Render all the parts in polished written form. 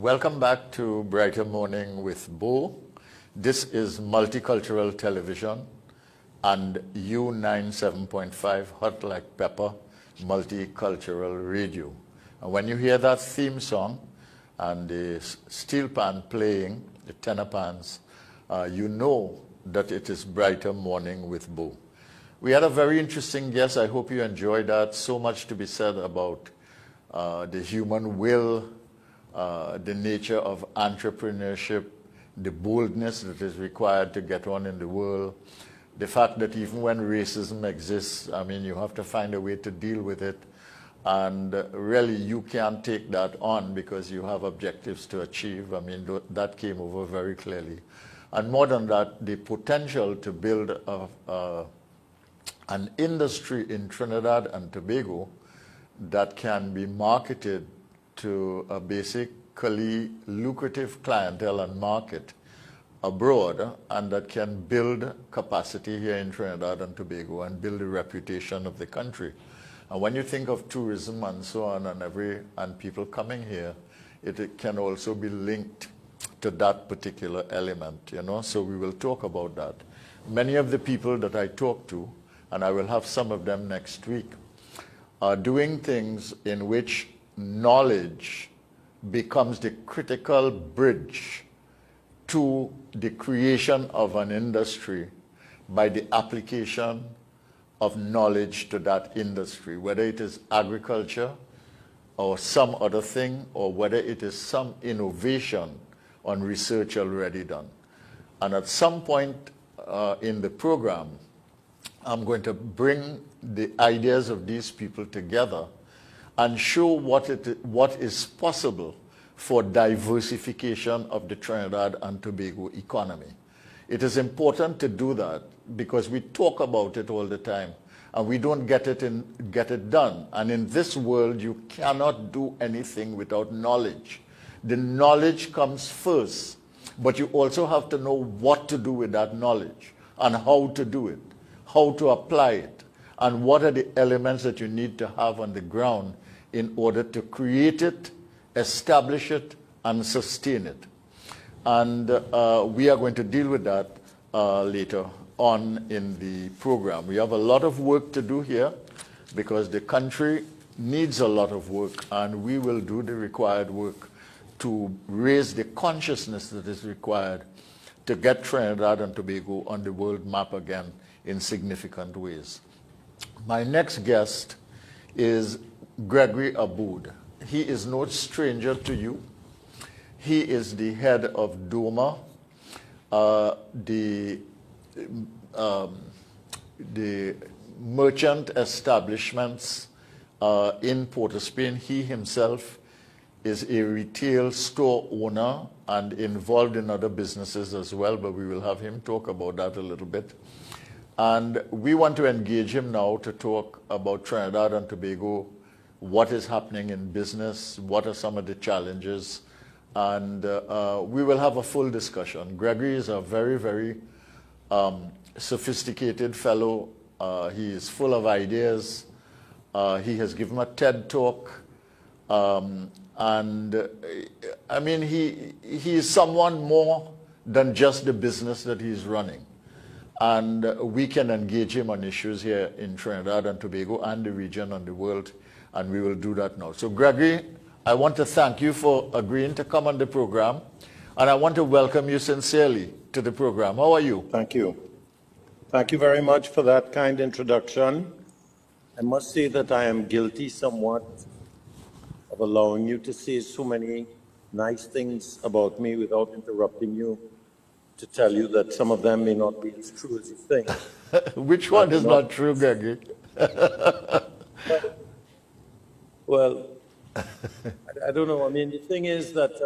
Welcome back to Brighter Morning with Bhoe. This is Multicultural Television and U97.5 Hot Like Pepper Multicultural Radio. And when you hear that theme song and the steel pan playing, the tenor pans, you know that it is Brighter Morning with Bhoe. We had a very interesting guest. I hope you enjoyed that. So much to be said about the human will, the nature of entrepreneurship, the boldness that is required to get on in the world, the fact that even when racism exists, I mean, you have to find a way to deal with it. And really, you can't take that on because you have objectives to achieve. I mean, that came over very clearly. And more than that, the potential to build an industry in Trinidad and Tobago that can be marketed to a basically lucrative clientele and market abroad, and that can build capacity here in Trinidad and Tobago and build the reputation of the country. And when you think of tourism and so on and people coming here, it can also be linked to that particular element, you know, so we will talk about that. Many of the people that I talk to, and I will have some of them next week, are doing things in which knowledge becomes the critical bridge to the creation of an industry by the application of knowledge to that industry, whether it is agriculture or some other thing, or whether it is some innovation on research already done. And at some point in the program, I'm going to bring the ideas of these people together and show what is possible for diversification of the Trinidad and Tobago economy. It is important to do that because we talk about it all the time and we don't get it done. And in this world, you cannot do anything without knowledge. The knowledge comes first, but you also have to know what to do with that knowledge and how to do it, how to apply it, and what are the elements that you need to have on the ground in order to create it, establish it, and sustain it. And we are going to deal with that later on in the program. We have a lot of work to do here because the country needs a lot of work, and we will do the required work to raise the consciousness that is required to get Trinidad and Tobago on the world map again in significant ways. My next guest is Gregory Aboud. He is no stranger to you. He is the head of DOMA, the merchant establishments in Port of Spain. He himself is a retail store owner and involved in other businesses as well, but we will have him talk about that a little bit. And we want to engage him now to talk about Trinidad and Tobago, what is happening in business, what are some of the challenges, and we will have a full discussion. Gregory is a very, very sophisticated fellow. He is full of ideas. He has given a TED talk. And I mean, he is someone more than just the business that he's running. And we can engage him on issues here in Trinidad and Tobago and the region and the world, and we will do that now. So Gregory, I want to thank you for agreeing to come on the program, and I want to welcome you sincerely to the program. How are you? Thank you. Thank you very much for that kind introduction. I must say that I am guilty somewhat of allowing you to say so many nice things about me without interrupting you, to tell you that some of them may not be as true as you think. Which one is not true, Gregory? Well, I don't know. I mean, the thing is that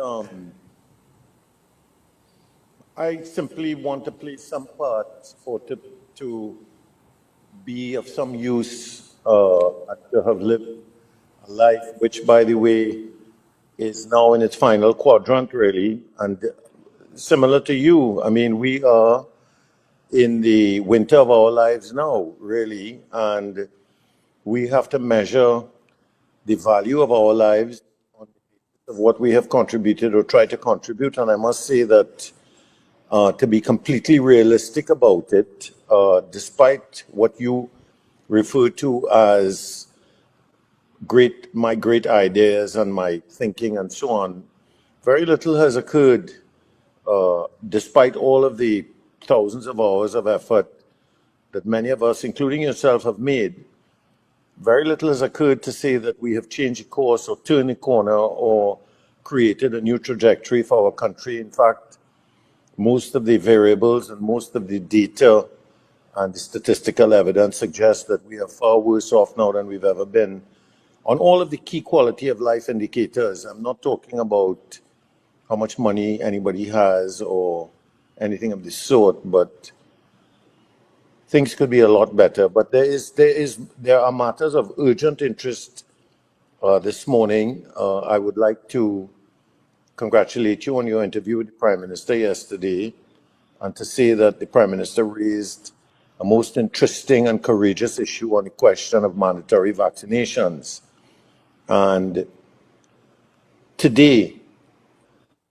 I simply want to play some part to be of some use, to have lived a life which, by the way, is now in its final quadrant, really, and similar to you. I mean, we are in the winter of our lives now, really, and we have to measure the value of our lives on the basis of what we have contributed or tried to contribute. And I must say that to be completely realistic about it, despite what you refer to as my great ideas and my thinking and so on, very little has occurred, despite all of the thousands of hours of effort that many of us, including yourself, have made. Very little has occurred to say that we have changed a course or turned a corner or created a new trajectory for our country. In fact, most of the variables and most of the data and the statistical evidence suggests that we are far worse off now than we've ever been on all of the key quality of life indicators. I'm not talking about how much money anybody has or anything of the sort, but things could be a lot better. But there are matters of urgent interest this morning. I would like to congratulate you on your interview with the Prime Minister yesterday, and to say that the Prime Minister raised a most interesting and courageous issue on the question of mandatory vaccinations. And today,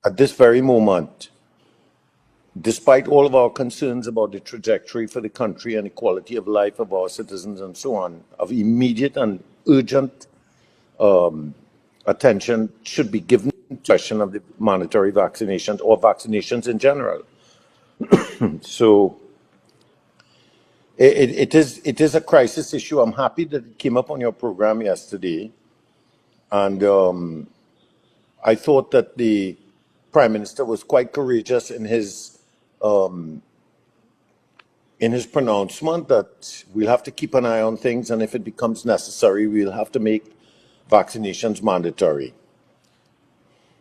at this very moment, despite all of our concerns about the trajectory for the country and the quality of life of our citizens and so on, of immediate and urgent attention should be given to the question of the mandatory vaccinations or vaccinations in general. So it is a crisis issue. I'm happy that it came up on your program yesterday. And I thought that the Prime Minister was quite courageous in his pronouncement that we'll have to keep an eye on things, and if it becomes necessary, we'll have to make vaccinations mandatory.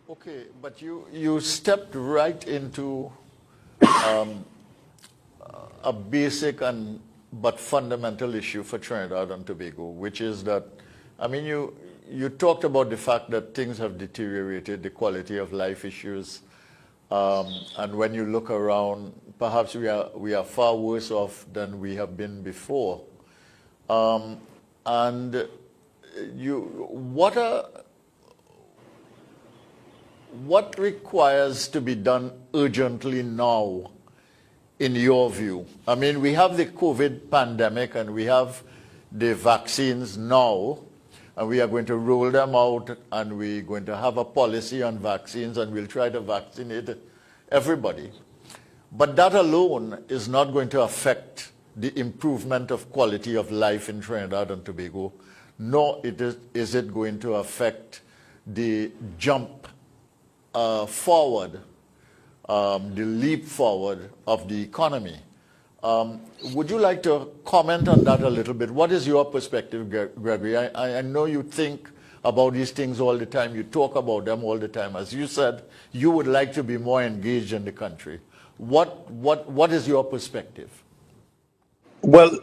Okay, but you stepped right into a basic but fundamental issue for Trinidad and Tobago, which is that, I mean, you talked about the fact that things have deteriorated, the quality of life issues, and when you look around, perhaps we are far worse off than we have been before. What requires to be done urgently now, in your view? I mean, we have the COVID pandemic and we have the vaccines now, and we are going to roll them out, and we're going to have a policy on vaccines, and we'll try to vaccinate everybody. But that alone is not going to affect the improvement of quality of life in Trinidad and Tobago, nor is it going to affect the jump forward, the leap forward of the economy. Would you like to comment on that a little bit? What is your perspective, Gregory? I know you think about these things all the time. You talk about them all the time. As you said, you would like to be more engaged in the country. What is your perspective? Well,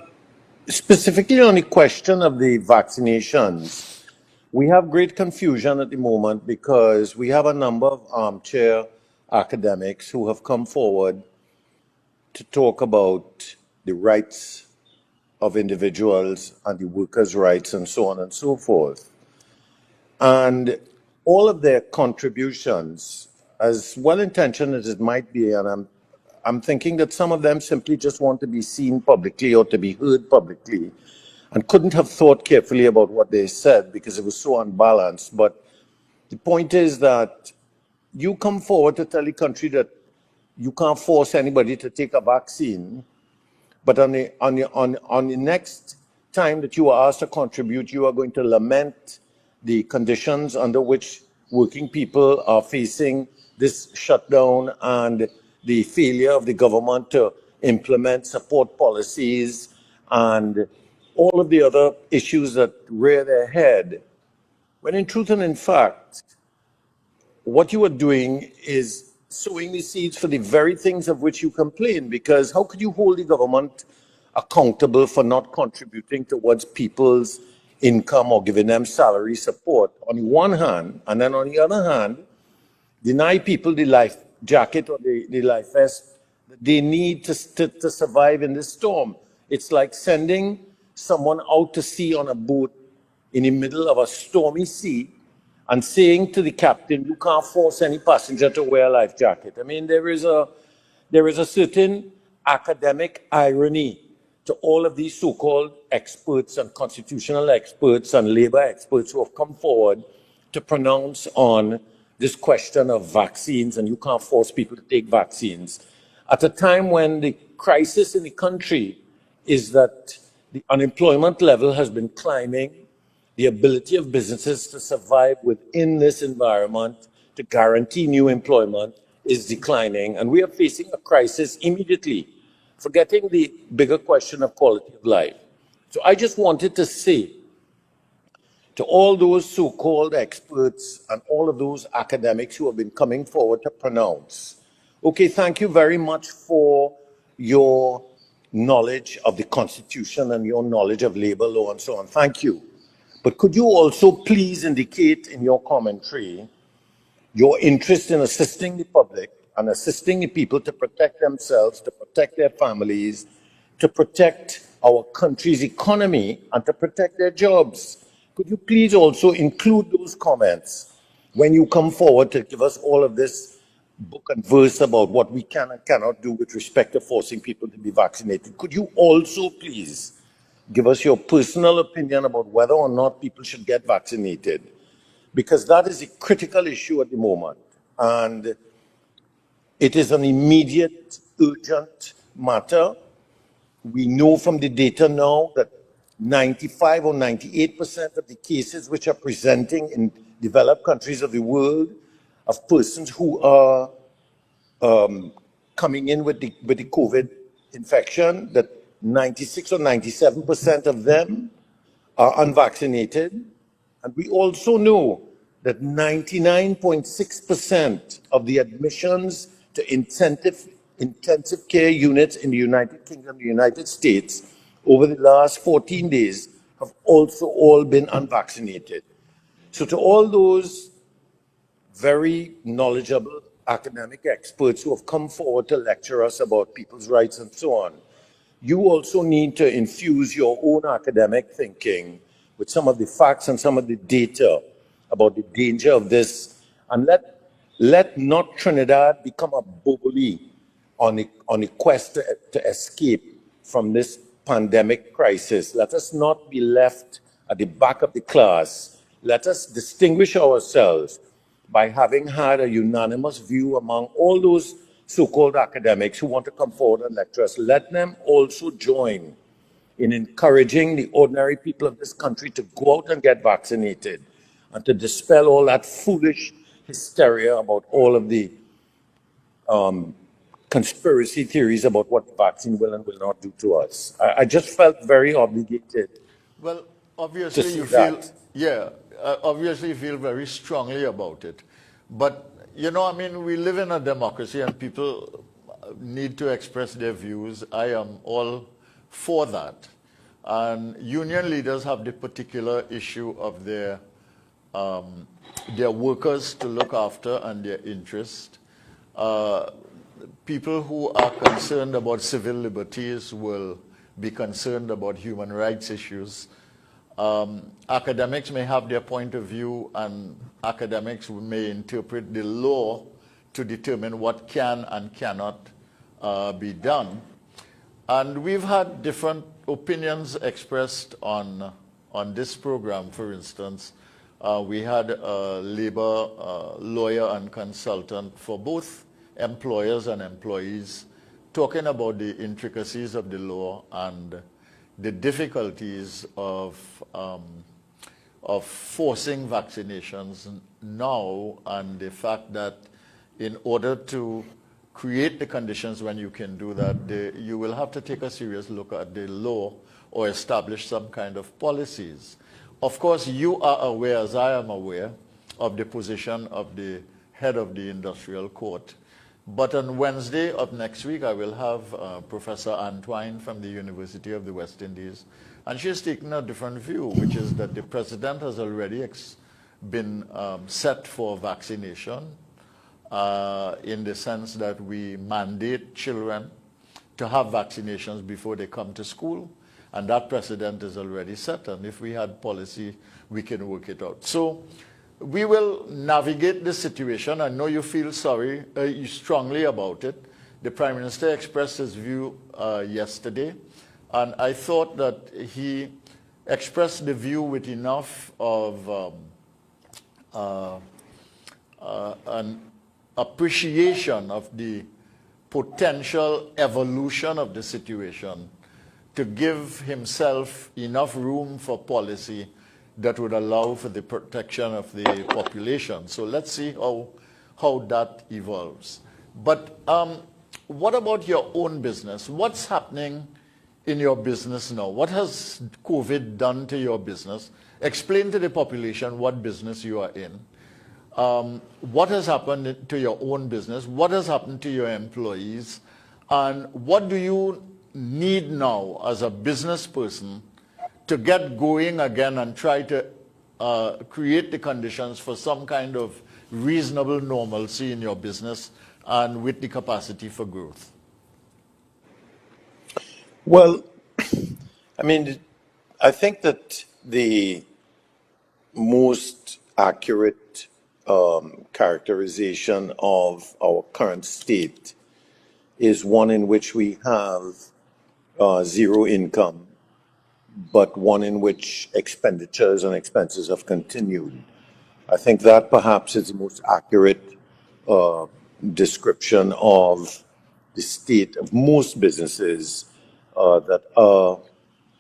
specifically on the question of the vaccinations, we have great confusion at the moment because we have a number of armchair academics who have come forward to talk about the rights of individuals and the workers' rights and so on and so forth. And all of their contributions, as well-intentioned as it might be, and I'm thinking that some of them simply just want to be seen publicly or to be heard publicly and couldn't have thought carefully about what they said because it was so unbalanced. But the point is that you come forward to tell the country that you can't force anybody to take a vaccine, but on the next time that you are asked to contribute, you are going to lament the conditions under which working people are facing this shutdown and the failure of the government to implement support policies and all of the other issues that rear their head. When in truth and in fact, what you are doing is sowing the seeds for the very things of which you complain, because how could you hold the government accountable for not contributing towards people's income or giving them salary support on the one hand, and then on the other hand, deny people the life jacket or the life vest that they need to survive in this storm? It's like sending someone out to sea on a boat in the middle of a stormy sea and saying to the captain, you can't force any passenger to wear a life jacket. I mean, there is a certain academic irony to all of these so-called experts and constitutional experts and labor experts who have come forward to pronounce on this question of vaccines, and you can't force people to take vaccines, at a time when the crisis in the country is that the unemployment level has been climbing, the ability of businesses to survive within this environment, to guarantee new employment, is declining. And we are facing a crisis immediately, forgetting the bigger question of quality of life. So I just wanted to say to all those so-called experts and all of those academics who have been coming forward to pronounce, okay, thank you very much for your knowledge of the Constitution and your knowledge of labor law and so on. Thank you. But could you also please indicate in your commentary your interest in assisting the public and assisting the people to protect themselves, to protect their families, to protect our country's economy, and to protect their jobs? Could you please also include those comments when you come forward to give us all of this book and verse about what we can and cannot do with respect to forcing people to be vaccinated? Could you also please give us your personal opinion about whether or not people should get vaccinated? Because that is a critical issue at the moment. And it is an immediate, urgent matter. We know from the data now that 95 or 98% of the cases which are presenting in developed countries of the world of persons who are coming in with the COVID infection, that 96 or 97% of them are unvaccinated. And we also know that 99.6% of the admissions to intensive care units in the United Kingdom, the United States, over the last 14 days have also all been unvaccinated. So to all those very knowledgeable academic experts who have come forward to lecture us about people's rights and so on, you also need to infuse your own academic thinking with some of the facts and some of the data about the danger of this, and let not Trinidad become a bully on a quest to escape from this pandemic crisis. Let us not be left at the back of the class. Let us distinguish ourselves by having had a unanimous view among all those so-called academics who want to come forward and lecture us. Let them also join in encouraging the ordinary people of this country to go out and get vaccinated and to dispel all that foolish hysteria about all of the conspiracy theories about what the vaccine will and will not do to us. I just felt very obligated. Well, obviously you feel, obviously you feel very strongly about it. But, you know, I mean, we live in a democracy and people need to express their views. I am all for that. And union leaders have the particular issue of their workers to look after and their interest. People who are concerned about civil liberties will be concerned about human rights issues. Academics may have their point of view, and academics may interpret the law to determine what can and cannot be done. And we've had different opinions expressed on this program. For instance, we had a labor lawyer and consultant for both employers and employees talking about the intricacies of the law and the difficulties of forcing vaccinations now, and the fact that in order to create the conditions when you can do that, you will have to take a serious look at the law or establish some kind of policies. Of course, you are aware, as I am aware, of the position of the head of the industrial court. But on Wednesday of next week, I will have Professor Antoine from the University of the West Indies, and she's taken a different view, which is that the president has already been set for vaccination in the sense that we mandate children to have vaccinations before they come to school, and that precedent is already set, and if we had policy, we can work it out. So we will navigate the situation. I know you feel sorry, you strongly about it. The Prime Minister expressed his view yesterday, and I thought that he expressed the view with enough of an appreciation of the potential evolution of the situation to give himself enough room for policy that would allow for the protection of the population. So let's see how that evolves. But what about your own business? What's happening in your business now? What has COVID done to your business? Explain to the population what business you are in. What has happened to your own business? What has happened to your employees? And what do you need now as a business person to get going again and try to create the conditions for some kind of reasonable normalcy in your business and with the capacity for growth? Well, I mean, I think that the most accurate characterization of our current state is one in which we have zero income, but one in which expenditures and expenses have continued. I think that perhaps is the most accurate description of the state of most businesses that are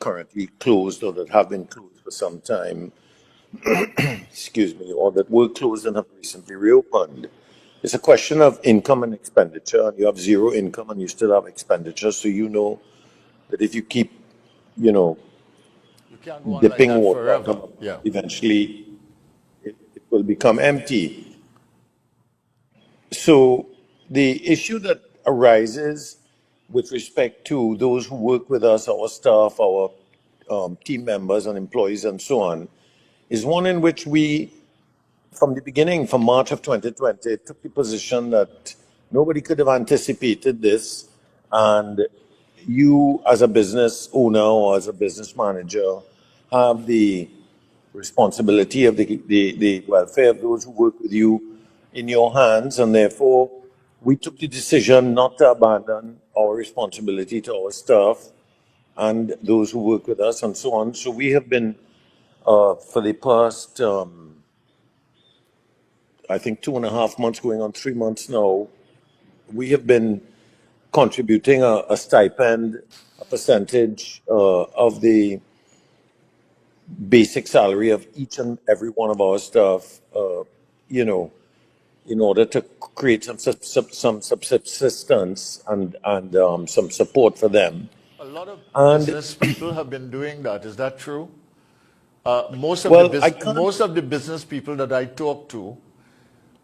currently closed or that have been closed for some time, excuse me, or that were closed and have recently reopened. It's a question of income and expenditure, and you have zero income and you still have expenditure, so you know that if you keep, you know, can't go on dipping like that water, forever. Yeah. eventually it will become empty. So the issue that arises with respect to those who work with us, our staff, our team members and employees and so on, is one in which we, from the beginning, from March of 2020, took the position that nobody could have anticipated this, and you as a business owner or as a business manager have the responsibility of the welfare of those who work with you in your hands, and therefore we took the decision not to abandon our responsibility to our staff and those who work with us and so on. So we have been, for the past, I think 2.5 months, going on 3 months now, we have been contributing a stipend, a percentage of the basic salary of each and every one of our staff, you know, in order to create some subsistence and some support for them. A lot of And business people have been doing that. Is that true? Most of the business people that I talk to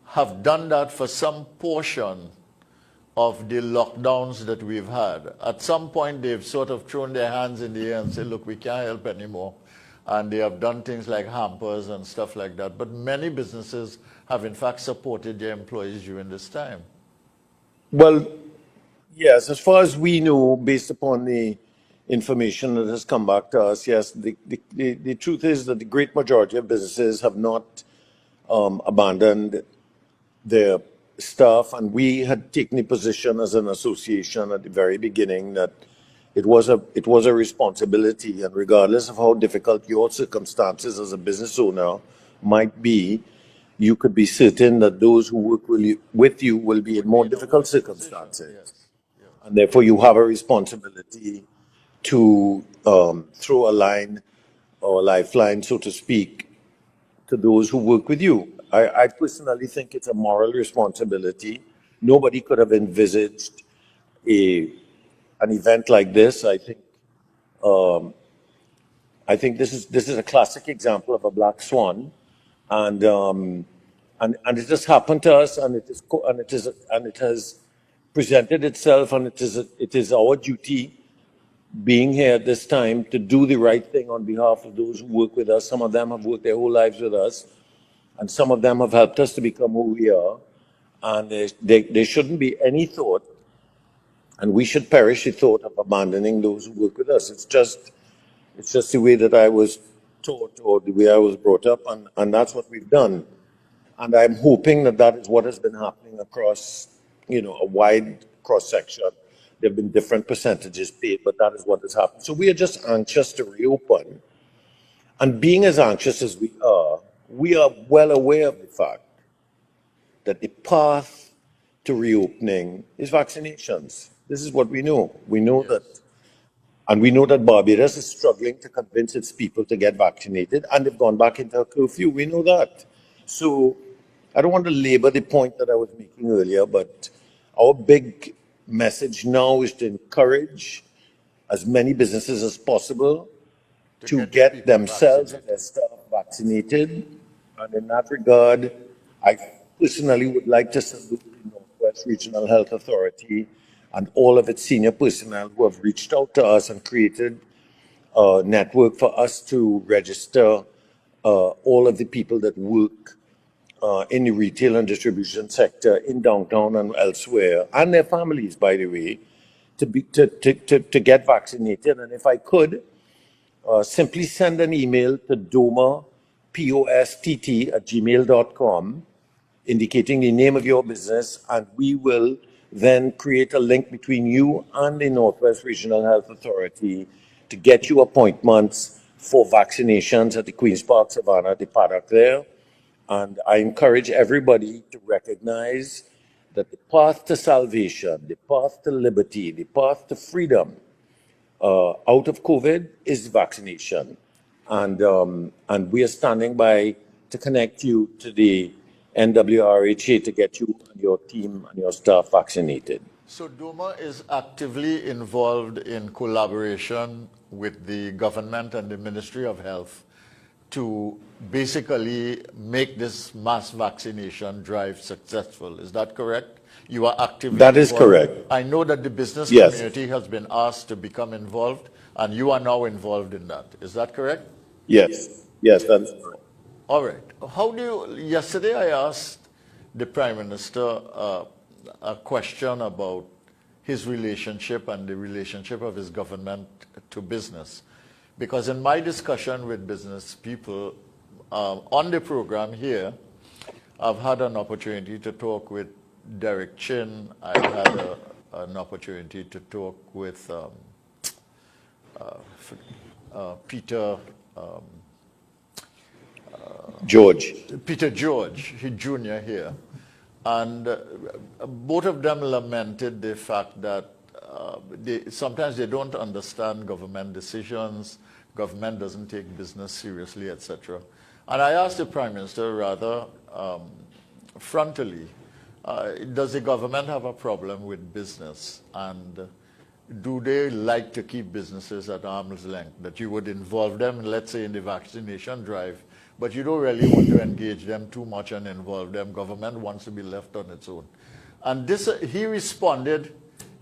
have done that for some portion of the lockdowns that we've had. At some point, they've sort of thrown their hands in the air and said, look, we can't help anymore. And they have done things like hampers and stuff like that. But many businesses have, in fact, supported their employees during this time. Well, yes, as far as we know, based upon the information that has come back to us, yes, the truth is that the great majority of businesses have not abandoned their staff, and we had taken a position as an association at the very beginning that it was a responsibility, and regardless of how difficult your circumstances as a business owner might be, you could be certain that those who work with you will be in more difficult circumstances. Yes. Yeah. And therefore you have a responsibility to throw a line or a lifeline, so to speak, to those who work with you. I personally think it's a moral responsibility. Nobody could have envisaged an event like this. I think this is a classic example of a black swan, and it just happened to us, and it has presented itself, and it is our duty, being here at this time, to do the right thing on behalf of those who work with us. Some of them have worked their whole lives with us, and some of them have helped us to become who we are. And there shouldn't be any thought, and we should perish the thought of abandoning those who work with us. It's just the way that I was taught, or the way I was brought up, and that's what we've done. And I'm hoping that that is what has been happening across, a wide cross-section. There have been different percentages paid, but that is what has happened. So we are just anxious to reopen. And being as anxious as we are well aware of the fact that the path to reopening is vaccinations. This is what we know. We know that, and we know that Barbados is struggling to convince its people to get vaccinated, and they've gone back into a curfew. We know that. So I don't want to labor the point that I was making earlier, but our big message now is to encourage as many businesses as possible to get themselves and their staff vaccinated. And in that regard, I personally would like to salute the Northwest Regional Health Authority and all of its senior personnel who have reached out to us and created a network for us to register all of the people that work in the retail and distribution sector in downtown and elsewhere, and their families, by the way, to get vaccinated. And if I could, simply send an email to DOMA, POSTT@gmail.com, indicating the name of your business, and we will then create a link between you and the Northwest Regional Health Authority to get you appointments for vaccinations at the Queen's Park Savannah, the paddock there. And I encourage everybody to recognize that the path to salvation, the path to liberty, the path to freedom out of COVID is vaccination. And we are standing by to connect you to the NWRHA to get you and your team and your staff vaccinated. So DOMA is actively involved in collaboration with the government and the Ministry of Health to basically make this mass vaccination drive successful. Is that correct? You are actively That is involved. correct. I know that the business Yes. community has been asked to become involved, and you are now involved in that. Is that correct? Yes, yes, that's correct. All right. Yesterday I asked the Prime Minister a question about his relationship and the relationship of his government to business. Because in my discussion with business people on the program here, I've had an opportunity to talk with Derek Chin. I've had an opportunity to talk with Peter George. Peter George, Jr. here. And both of them lamented the fact that sometimes they don't understand government decisions, government doesn't take business seriously, etc. And I asked the Prime Minister rather frontally, does the government have a problem with business? And do they like to keep businesses at arm's length? That you would involve them, let's say, in the vaccination drive, but you don't really want to engage them too much and involve them. Government wants to be left on its own. And he responded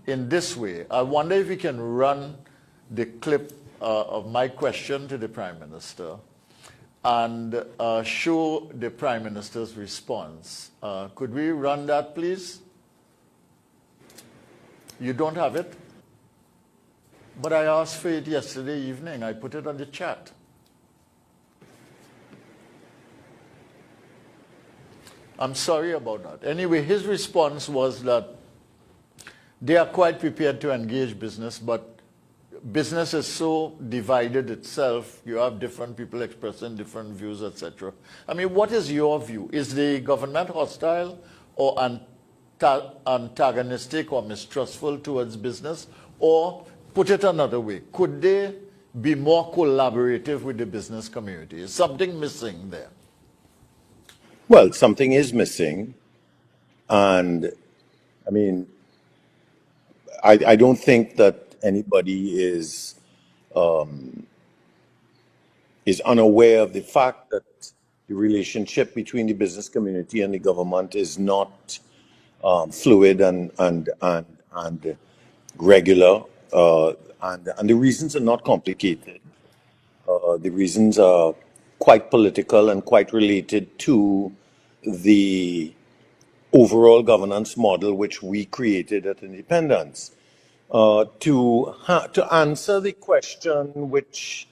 in this way. I wonder if we can run the clip of my question to the Prime Minister and show the Prime Minister's response. Could we run that, please? You don't have it? But I asked for it yesterday evening. I put it on the chat. I'm sorry about that. Anyway, his response was that they are quite prepared to engage business, but business is so divided itself. You have different people expressing different views, etc. I mean, what is your view? Is the government hostile or antagonistic or mistrustful towards business? Or, put it another way, could they be more collaborative with the business community? Is something missing there? Well, something is missing. And, I mean, I don't think that anybody is unaware of the fact that the relationship between the business community and the government is not fluid and regular, and the reasons are not complicated. The reasons are quite political and quite related to the overall governance model which we created at independence. To answer the question which,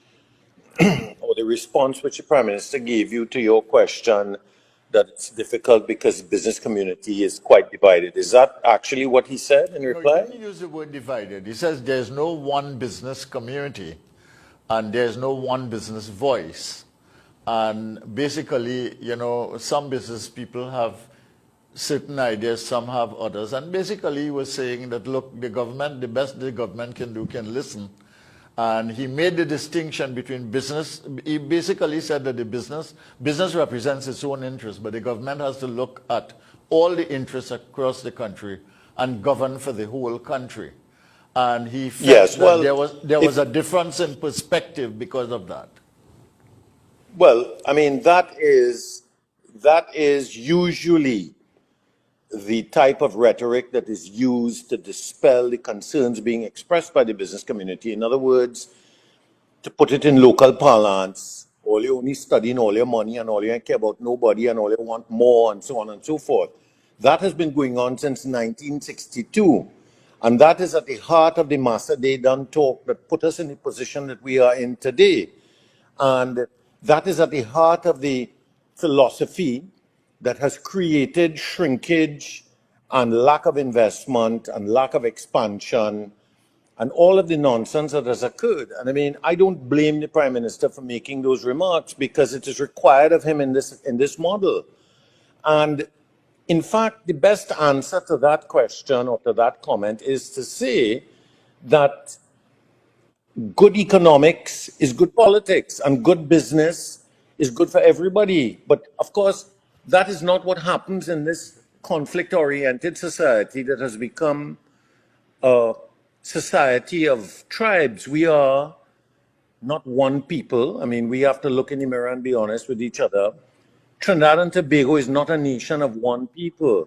or the response which the Prime Minister gave you to your question, that it's difficult because the business community is quite divided. Is that actually what he said in No, he reply? didn't use the word divided. He says there's no one business community and there's no one business voice. And basically, you know, some business people have certain ideas, some have others. And basically he was saying that, look, the government, the best the government can do can listen. And he made the distinction between business. He basically said that the business represents its own interest, but the government has to look at all the interests across the country and govern for the whole country. And he felt Yes, that well, there was a difference in perspective because of that. Well, I mean, that is usually the type of rhetoric that is used to dispel the concerns being expressed by the business community. In other words, to put it in local parlance, all you only studying all your money and all you care about nobody and all you want more and so on and so forth. That has been going on since 1962. And that is at the heart of the Master Day Done talk that put us in the position that we are in today. And that is at the heart of the philosophy that has created shrinkage and lack of investment and lack of expansion and all of the nonsense that has occurred. And I mean, I don't blame the Prime Minister for making those remarks because it is required of him in this model. And in fact, the best answer to that question or to that comment is to say that good economics is good politics and good business is good for everybody. But of course, that is not what happens in this conflict-oriented society that has become a society of tribes. We are not one people. I mean, we have to look in the mirror and be honest with each other. Trinidad and Tobago is not a nation of one people.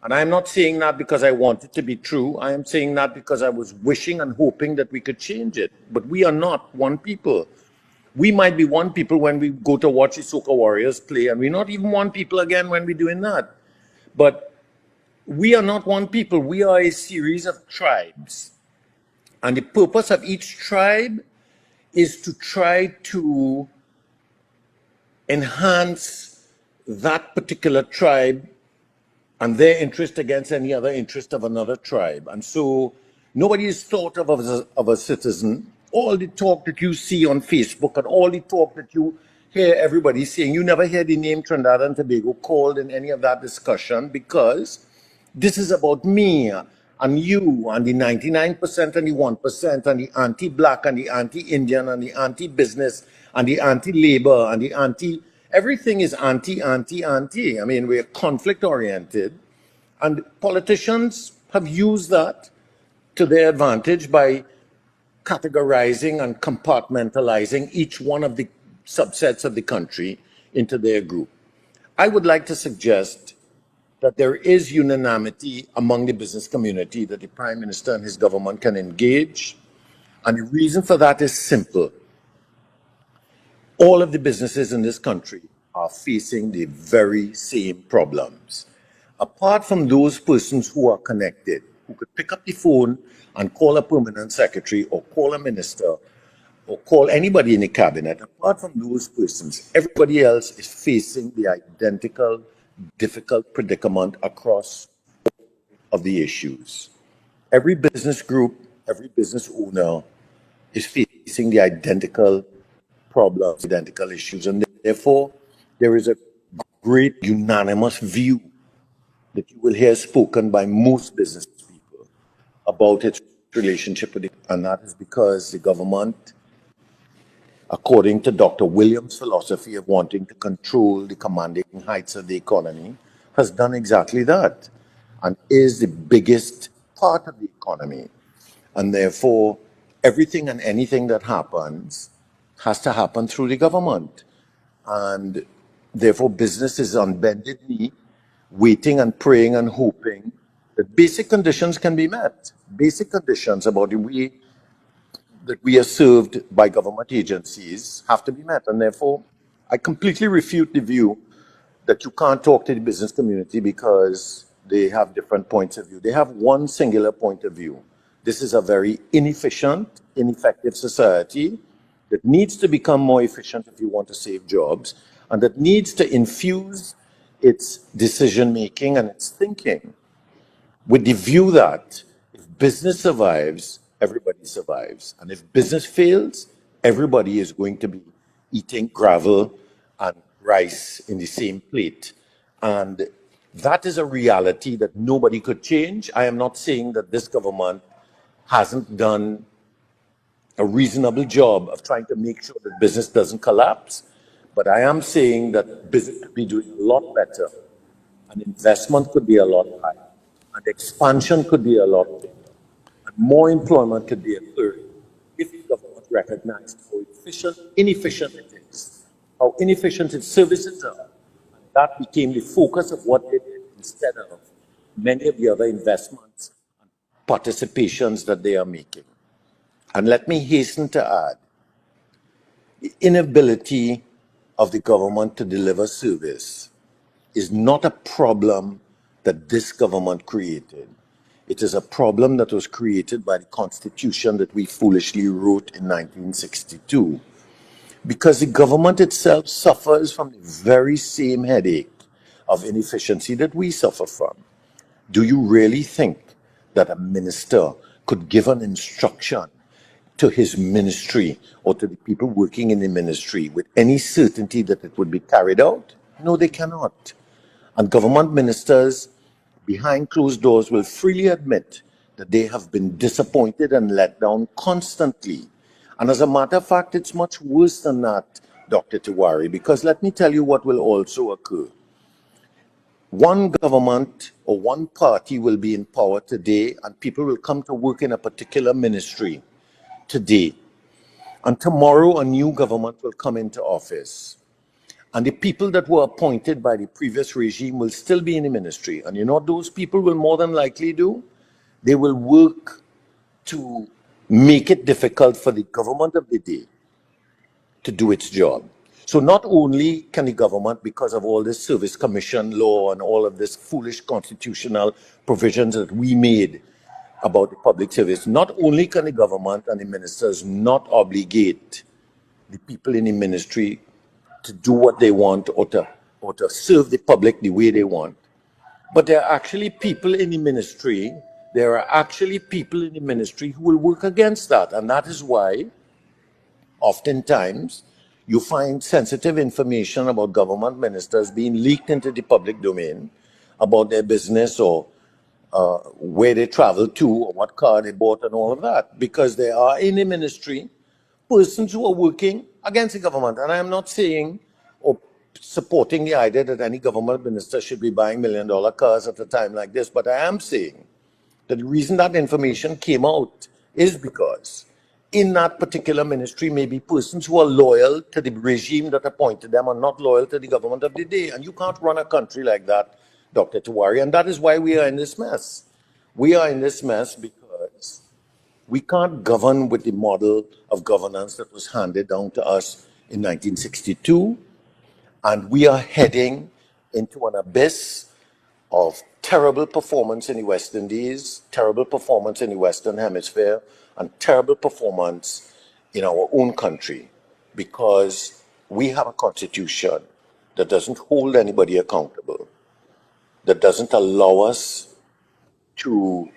And I'm not saying that because I want it to be true. I am saying that because I was wishing and hoping that we could change it. But we are not one people. We might be one people when we go to watch the Soca Warriors play, and we're not even one people again when we're doing that. But we are not one people. We are a series of tribes. And the purpose of each tribe is to try to enhance that particular tribe and their interest against any other interest of another tribe. And so nobody is thought of as a citizen. All the talk that you see on Facebook and all the talk that you hear everybody saying, you never hear the name Trinidad and Tobago called in any of that discussion because this is about me and you and the 99% and the 1% and the anti-black and the anti-Indian and the anti-business and the anti-labor and the anti... Everything is anti. I mean, we're conflict-oriented. And politicians have used that to their advantage by categorizing and compartmentalizing each one of the subsets of the country into their group. I would like to suggest that there is unanimity among the business community that the Prime Minister and his government can engage. And the reason for that is simple. All of the businesses in this country are facing the very same problems. Apart from those persons who are connected, who could pick up the phone and call a permanent secretary or call a minister or call anybody in the cabinet, apart from those persons, everybody else is facing the identical difficult predicament across of the issues. Every business group, every business owner is facing the identical problems, identical issues, and therefore there is a great unanimous view that you will hear spoken by most business people about its relationship with it, and that is because the government, according to Dr. Williams' philosophy of wanting to control the commanding heights of the economy, has done exactly that and is the biggest part of the economy. And therefore, everything and anything that happens has to happen through the government. And therefore, business is on bended knee, waiting and praying and hoping that basic conditions can be met. Basic conditions about the way that we are served by government agencies have to be met. And therefore, I completely refute the view that you can't talk to the business community because they have different points of view. They have one singular point of view. This is a very inefficient, ineffective society that needs to become more efficient if you want to save jobs, and that needs to infuse its decision-making and its thinking with the view that if business survives, everybody survives. And if business fails, everybody is going to be eating gravel and rice in the same plate. And that is a reality that nobody could change. I am not saying that this government hasn't done a reasonable job of trying to make sure that business doesn't collapse, but I am saying that business could be doing a lot better, and investment could be a lot higher, and expansion could be a lot bigger, and more employment could be occurring if the government recognized how inefficient it is, how inefficient its services are. And that became the focus of what they did instead of many of the other investments and participations that they are making. And let me hasten to add, the inability of the government to deliver service is not a problem that this government created. It is a problem that was created by the Constitution that we foolishly wrote in 1962. Because the government itself suffers from the very same headache of inefficiency that we suffer from. Do you really think that a minister could give an instruction to his ministry or to the people working in the ministry with any certainty that it would be carried out? No, they cannot. And government ministers behind closed doors will freely admit that they have been disappointed and let down constantly. And as a matter of fact, it's much worse than that, Dr. Tiwari, because let me tell you what will also occur. One government or one party will be in power today, and people will come to work in a particular ministry today. And tomorrow, a new government will come into office. And the people that were appointed by the previous regime will still be in the ministry. And you know what those people will more than likely do? They will work to make it difficult for the government of the day to do its job. So not only can the government, because of all this service commission law and all of this foolish constitutional provisions that we made about the public service, not only can the government and the ministers not obligate the people in the ministry to do what they want or to serve the public the way they want, but there are actually people in the ministry, who will work against that. And that is why oftentimes you find sensitive information about government ministers being leaked into the public domain about their business or where they travel to or what car they bought and all of that, because there are in the ministry persons who are working against the government. And I am not saying or supporting the idea that any government minister should be buying $1 million cars at a time like this, but I am saying that the reason that information came out is because in that particular ministry may be persons who are loyal to the regime that appointed them and not loyal to the government of the day. And you can't run a country like that, Dr. Tiwari, and that is why we are in this mess. We are in this mess because we can't govern with the model of governance that was handed down to us in 1962, and we are heading into an abyss of terrible performance in the West Indies, terrible performance in the Western Hemisphere, and terrible performance in our own country, because we have a constitution that doesn't hold anybody accountable, that doesn't allow us to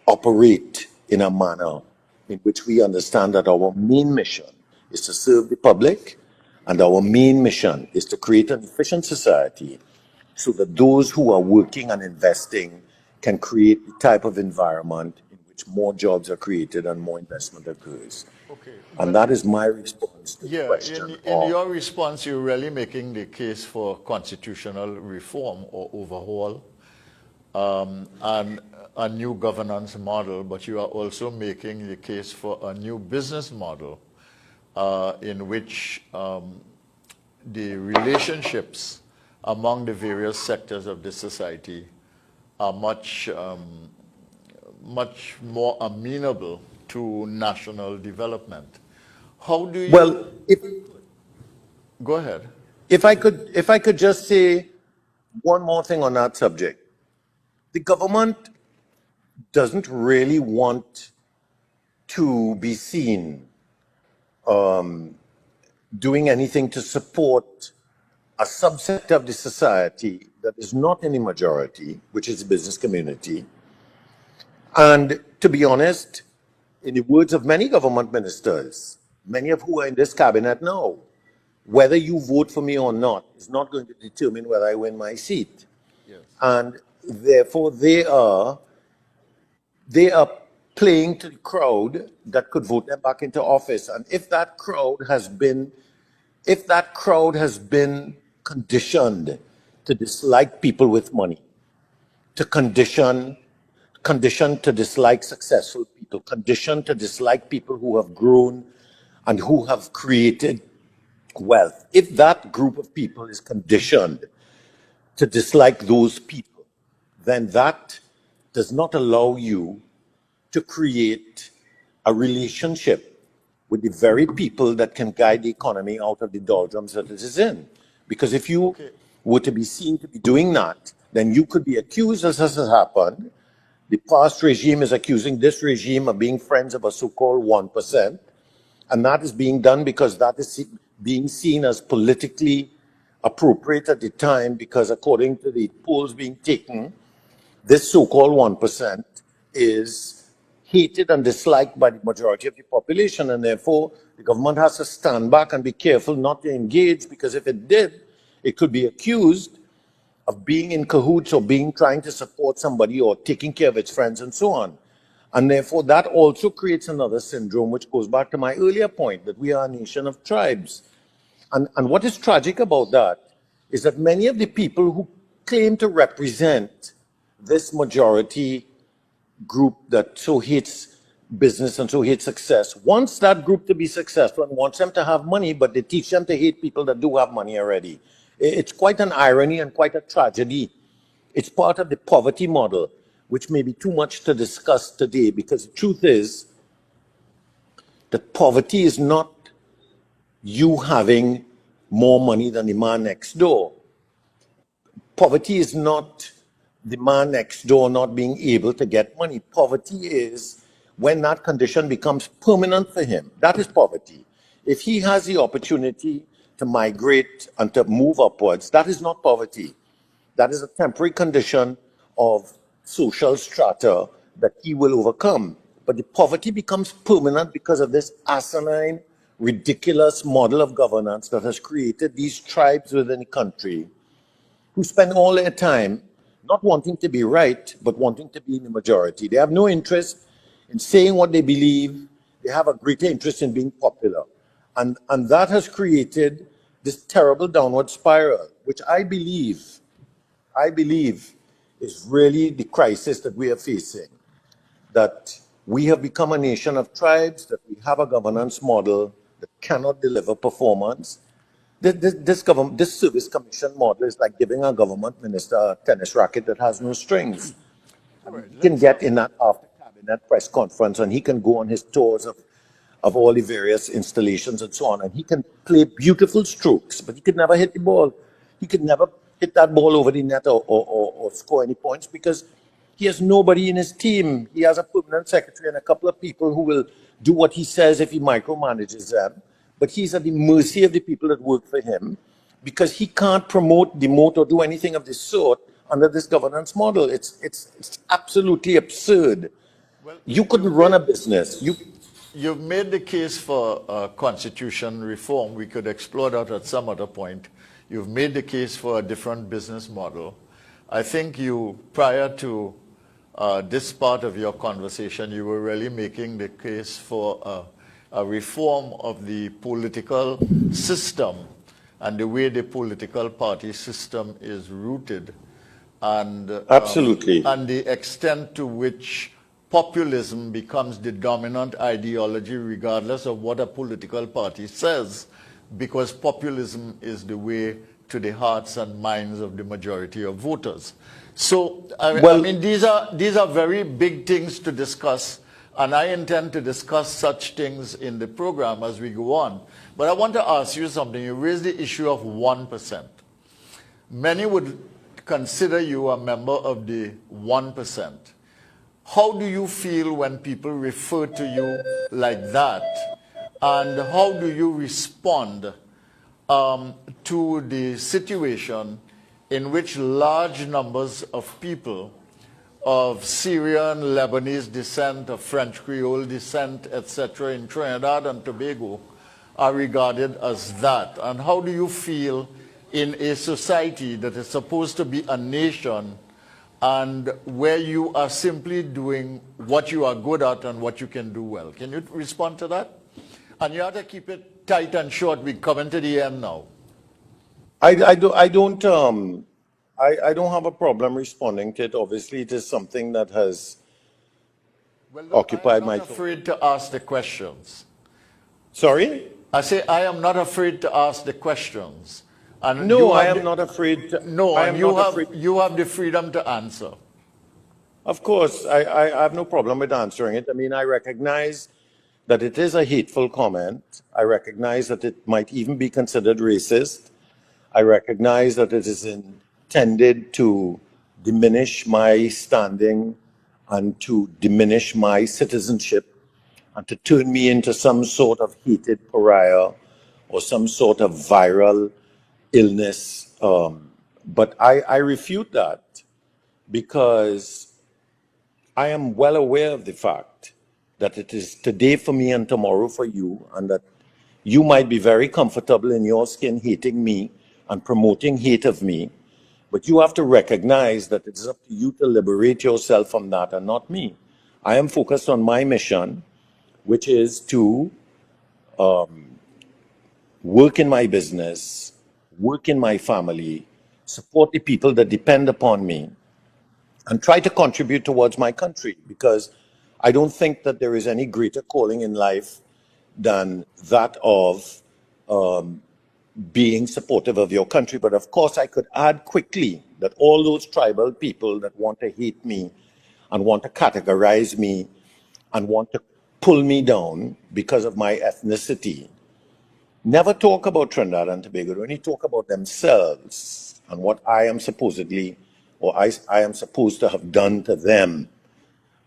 operate in a manner in which we understand that our main mission is to serve the public, and our main mission is to create an efficient society so that those who are working and investing can create the type of environment in which more jobs are created and more investment occurs. Okay. And that is my response to the Yeah, question. in your response, you're really making the case for constitutional reform or overhaul and a new governance model, but you are also making the case for a new business model in which the relationships among the various sectors of the society are much more amenable to national development. How do you? Well, Go ahead. if I could just say one more thing on that subject. The government doesn't really want to be seen doing anything to support a subset of the society that is not in the majority, which is the business community. And to be honest, in the words of many government ministers, many of who are in this cabinet now, whether you vote for me or not is not going to determine whether I win my seat. Yes. And therefore they are playing to the crowd that could vote them back into office. And if that crowd has been conditioned to dislike people with money, to conditioned to dislike successful people, conditioned to dislike people who have grown and who have created wealth. If that group of people is conditioned to dislike those people, then that does not allow you to create a relationship with the very people that can guide the economy out of the doldrums that it is in. Because if you were to be seen to be doing that, then you could be accused, as has happened. The past regime is accusing this regime of being friends of a so-called 1%. And that is being done because that is being seen as politically appropriate at the time, because according to the polls being taken, this so-called 1% is hated and disliked by the majority of the population, and therefore the government has to stand back and be careful not to engage, because if it did, it could be accused of being in cahoots or trying to support somebody or taking care of its friends and so on. And therefore that also creates another syndrome, which goes back to my earlier point that we are a nation of tribes. And what is tragic about that is that many of the people who claim to represent this majority group that so hates business and so hates success wants that group to be successful and wants them to have money, but they teach them to hate people that do have money already. It's quite an irony and quite a tragedy. It's part of the poverty model, which may be too much to discuss today, because the truth is that poverty is not you having more money than the man next door. Poverty is not the man next door not being able to get money. Poverty is when that condition becomes permanent for him. That is poverty. If he has the opportunity to migrate and to move upwards, that is not poverty. That is a temporary condition of social strata that he will overcome. But the poverty becomes permanent because of this asinine, ridiculous model of governance that has created these tribes within the country who spend all their time not wanting to be right, but wanting to be in the majority. They have no interest in saying what they believe. They have a greater interest in being popular. And that has created this terrible downward spiral, which I believe is really the crisis that we are facing. That we have become a nation of tribes, that we have a governance model that cannot deliver performance. This service commission model is like giving a government minister a tennis racket that has no strings. He can get in that after cabinet press conference and he can go on his tours of all the various installations and so on, and he can play beautiful strokes, but he could never hit the ball. He could never hit that ball over the net or score any points, because he has nobody in his team. He has a permanent secretary and a couple of people who will do what he says if he micromanages them. But he's at the mercy of the people that work for him, because he can't promote, demote, or do anything of this sort under this governance model. It's absolutely absurd. Well, you couldn't run a business. You've made the case for constitution reform. We could explore that at some other point. You've made the case for a different business model. I think you, prior to this part of your conversation, you were really making the case for a reform of the political system and the way the political party system is rooted, and absolutely, and the extent to which populism becomes the dominant ideology regardless of what a political party says, because populism is the way to the hearts and minds of the majority of voters. So I mean these are very big things to discuss, and I intend to discuss such things in the program as we go on. But I want to ask you something. You raised the issue of 1%. Many would consider you a member of the 1%. How do you feel when people refer to you like that? And how do you respond to the situation in which large numbers of people of Syrian, Lebanese descent, of French Creole descent, etc., in Trinidad and Tobago are regarded as that? And how do you feel in a society that is supposed to be a nation and where you are simply doing what you are good at and what you can do well? Can you respond to that? And you have to keep it tight and short. We're coming to the end now. I don't have a problem responding to it. Obviously, it is something that has Well, look, occupied I'm my not afraid to ask the questions. Sorry? I say I am not afraid to ask the questions. And No, I am not afraid to, No, I and am you not have, afraid. you have the freedom to answer. Of course, I have no problem with answering it. I mean, I recognize that it is a hateful comment. I recognize that it might even be considered racist. I recognize that it is intended to diminish my standing and to diminish my citizenship and to turn me into some sort of hated pariah or some sort of viral illness. But I refute that because I am well aware of the fact that it is today for me and tomorrow for you, and that you might be very comfortable in your skin hating me and promoting hate of me, but you have to recognize that it's up to you to liberate yourself from that and not me. I am focused on my mission, which is to work in my business, work in my family, support the people that depend upon me, and try to contribute towards my country, because I don't think that there is any greater calling in life than that of being supportive of your country. But of course, I could add quickly that all those tribal people that want to hate me and want to categorize me and want to pull me down because of my ethnicity never talk about Trinidad and Tobago. They only talk about themselves and what I am supposedly, or I am supposed to have done to them,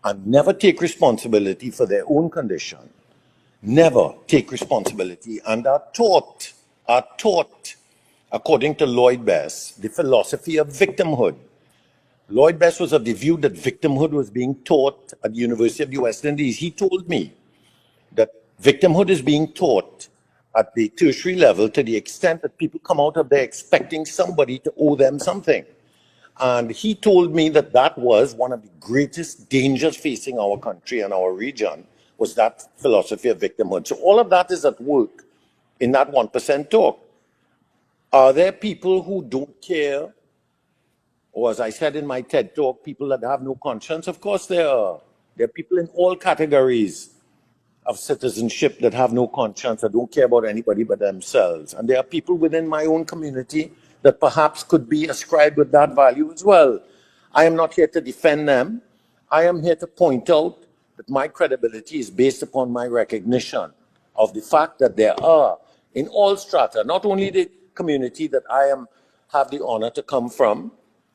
and never take responsibility for their own condition. Never take responsibility, and are taught, according to Lloyd Bess, the philosophy of victimhood. Lloyd Bess was of the view that victimhood was being taught at the University of the West Indies. He told me that victimhood is being taught at the tertiary level to the extent that people come out of there expecting somebody to owe them something. And he told me that that was one of the greatest dangers facing our country and our region, was that philosophy of victimhood. So all of that is at work in that 1% talk. Are there people who don't care? Or as I said in my TED talk, people that have no conscience? Of course there are. There are people in all categories of citizenship that have no conscience, that don't care about anybody but themselves. And there are people within my own community that perhaps could be ascribed with that value as well. I am not here to defend them. I am here to point out that my credibility is based upon my recognition of the fact that there are, in all strata, not only the community that have the honor to come from,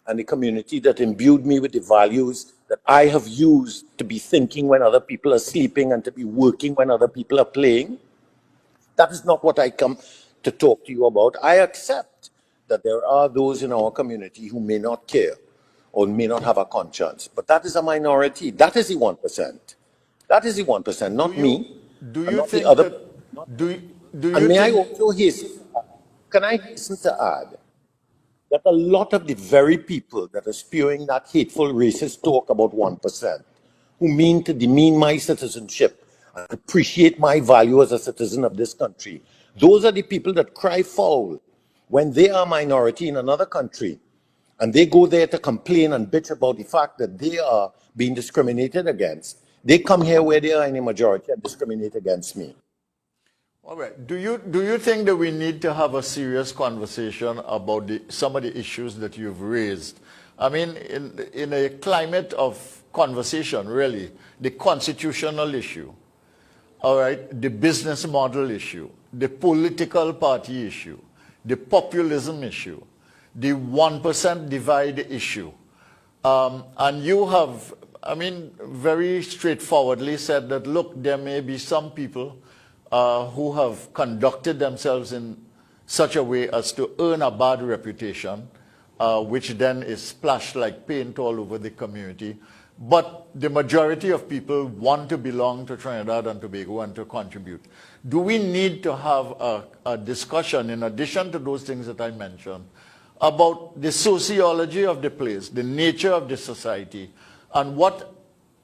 and the community that imbued me with the values that I have used to be thinking when other people are sleeping and to be working when other people are playing. That is not what I come to talk to you about. I accept that there are those in our community who may not care or may not have a conscience, but that is a minority. That is the 1%. That is the 1%, not me. Do and you not think the other, that, do you and may I think, also hasten, can I hasten to add that a lot of the very people that are spewing that hateful racist talk about 1%, who mean to demean my citizenship and appreciate my value as a citizen of this country, those are the people that cry foul when they are a minority in another country and they go there to complain and bitch about the fact that they are being discriminated against. They come here where they are in a majority and discriminate against me. all right, do you think that we need to have a serious conversation about some of the issues that you've raised? I mean, in a climate of conversation, really, the constitutional issue, all right, the business model issue, the political party issue, the populism issue, the 1% divide issue. And you have, I mean, very straightforwardly said that, look, there may be some people who have conducted themselves in such a way as to earn a bad reputation, which then is splashed like paint all over the community. But the majority of people want to belong to Trinidad and Tobago and to contribute. Do we need to have a discussion, in addition to those things that I mentioned, about the sociology of the place, the nature of the society, and what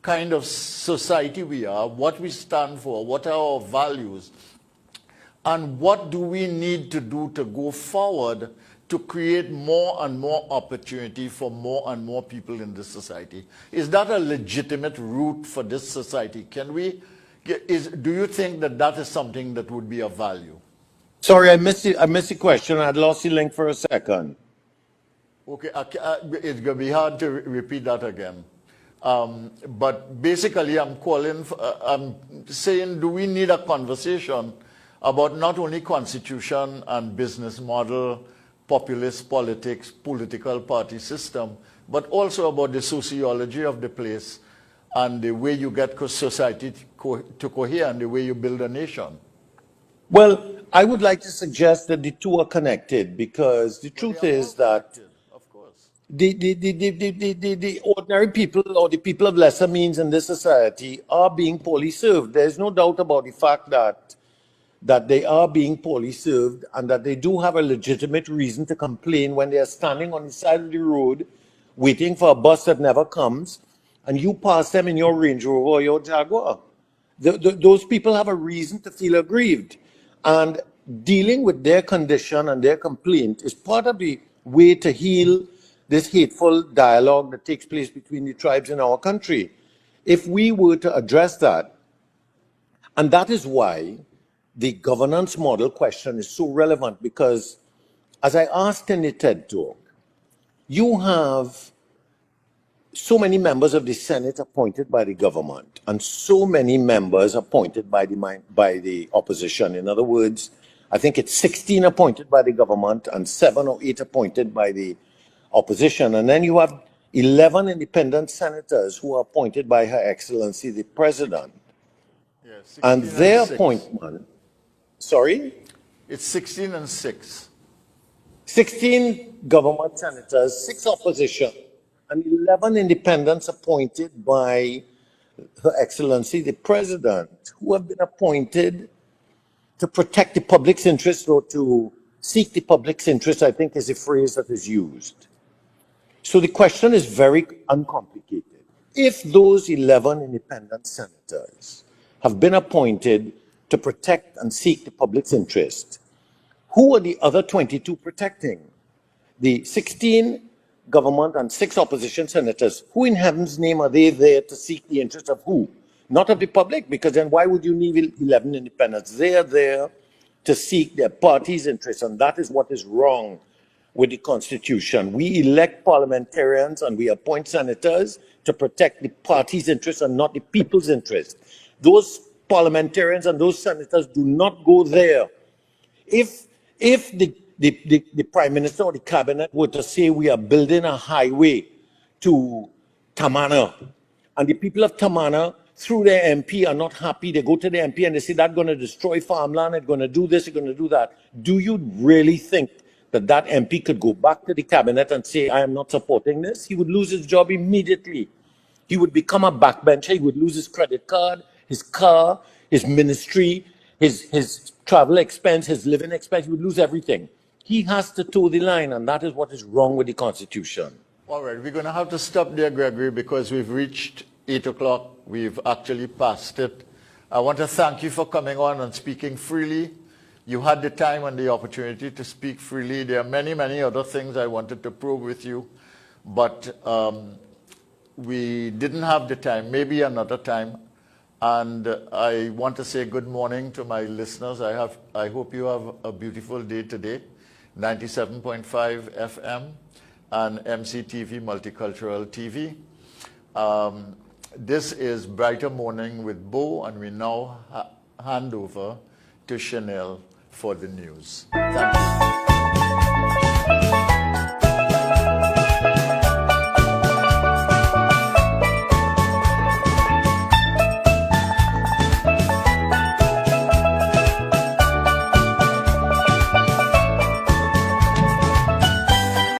kind of society we are, what we stand for, what are our values, and what do we need to do to go forward to create more and more opportunity for more and more people in this society? Is that a legitimate route for this society? Can we, do you think that that is something that would be of value? Sorry, I missed the question. I'd lost the link for a second. Okay, it's going to be hard to repeat that again. But basically, I'm saying, do we need a conversation about not only constitution and business model, populist politics, political party system, but also about the sociology of the place and the way you get society to cohere and the way you build a nation? Well, I would like to suggest that the two are connected, because the truth is that the ordinary people or the people of lesser means in this society are being poorly served. There's no doubt about the fact that they are being poorly served, and that they do have a legitimate reason to complain when they are standing on the side of the road waiting for a bus that never comes, and you pass them in your Range Rover or your Jaguar. Those people have a reason to feel aggrieved, and dealing with their condition and their complaint is part of the way to heal this hateful dialogue that takes place between the tribes in our country. If we were to address that, and that is why the governance model question is so relevant, because as I asked in the TED Talk, you have so many members of the Senate appointed by the government and so many members appointed by the opposition. In other words, I think it's 16 appointed by the government and 7 or 8 appointed by the opposition. And then you have 11 independent senators who are appointed by Her Excellency the President. Yeah, and their appointment, sorry? It's 16 and 6. 16 government senators, 6 opposition, and 11 independents appointed by Her Excellency the President, who have been appointed to protect the public's interest, or to seek the public's interest, I think is a phrase that is used. So the question is very uncomplicated. If those 11 independent senators have been appointed to protect and seek the public's interest, who are the other 22 protecting? The 16 government and 6 opposition senators. Who in heaven's name are they there to seek the interest of who? Not of the public, because then why would you need 11 independents? They are there to seek their party's interest, and that is what is wrong with the Constitution. We elect parliamentarians and we appoint senators to protect the party's interest and not the people's interest. Those parliamentarians and those senators do not go there. If the Prime Minister or the Cabinet were to say we are building a highway to Tamana, and the people of Tamana, through their MP, are not happy, they go to the MP and they say that's going to destroy farmland, it's going to do this, it's going to do that. Do you really think that that MP could go back to the Cabinet and say, I am not supporting this? He would lose his job immediately. He would become a backbencher, he would lose his credit card, his car, his ministry, his travel expense, his living expense, he would lose everything. He has to toe the line, and that is what is wrong with the Constitution. All right, we're going to have to stop there, Gregory, because we've reached 8 o'clock. We've actually passed it. I want to thank you for coming on and speaking freely. You had the time and the opportunity to speak freely. There are many, many other things I wanted to probe with you, but we didn't have the time, maybe another time. And I want to say good morning to my listeners. I hope you have a beautiful day today. 97.5 FM and MCTV, Multicultural TV. This is Brighter Morning with Bhoe, and we now hand over to Chanel for the news. Thank you.